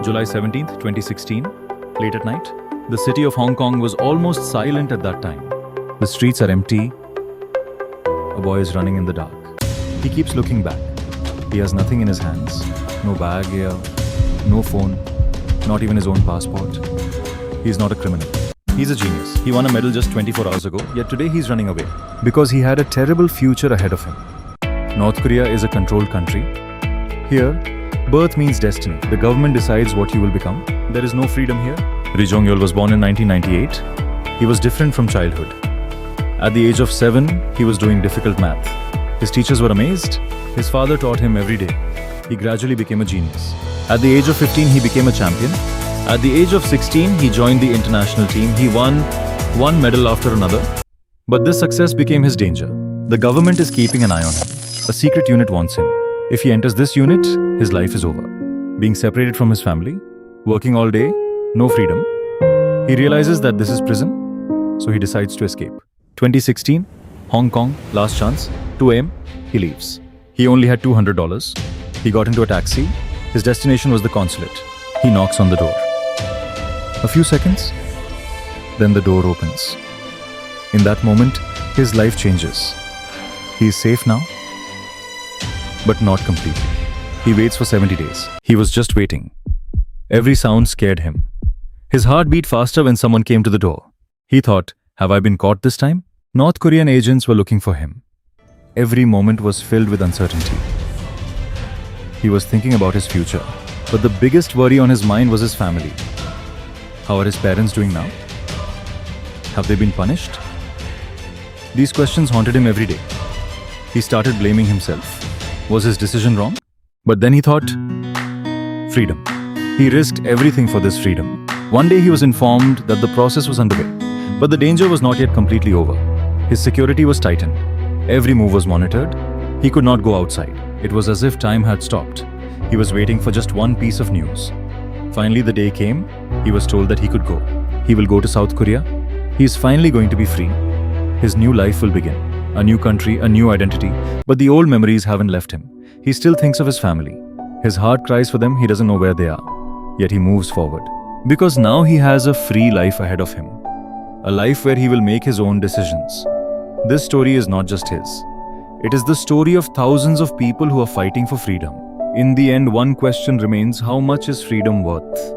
July 17th, 2016, late at night. The city of Hong Kong was almost silent at that time. The streets are empty. A boy is running in the dark. He keeps looking back. He has nothing in his hands. No bag here, no phone, not even his own passport. He's not a criminal. He's a genius. He won a medal just 24 hours ago, yet today he's running away because he had a terrible future ahead of him. North Korea is a controlled country. Here, birth means destiny. The government decides what you will become. There is no freedom here. Ri Jong-yeol was born in 1998. He was different from childhood. At the age of 7, he was doing difficult math. His teachers were amazed. His father taught him every day. He gradually became a genius. At the age of 15, he became a champion. At the age of 16, he joined the international team. He won one medal after another. But this success became his danger. The government is keeping an eye on him. A secret unit wants him. If he enters this unit, his life is over. Being separated from his family, working all day, no freedom. He realizes that this is prison, so he decides to escape. 2016, Hong Kong, last chance, 2 a.m., he leaves. He only had $200. He got into a taxi. His destination was the consulate. He knocks on the door. A few seconds, then the door opens. In that moment, his life changes. He is safe now, but not completely. He waits for 70 days. He was just waiting. Every sound scared him. His heart beat faster when someone came to the door. He thought, have I been caught this time? North Korean agents were looking for him. Every moment was filled with uncertainty. He was thinking about his future, but the biggest worry on his mind was his family. How are his parents doing now? Have they been punished? These questions haunted him every day. He started blaming himself. Was his decision wrong? But then he thought, freedom. He risked everything for this freedom. One day he was informed that the process was underway, but the danger was not yet completely over. His security was tightened. Every move was monitored. He could not go outside. It was as if time had stopped. He was waiting for just one piece of news. Finally, the day came. He was told that he could go. He will go to South Korea. He is finally going to be free. His new life will begin. A new country, a new identity. But the old memories haven't left him. He still thinks of his family. His heart cries for them. He doesn't know where they are. Yet he moves forward. Because now he has a free life ahead of him. A life where he will make his own decisions. This story is not just his. It is the story of thousands of people who are fighting for freedom. In the end, one question remains: how much is freedom worth?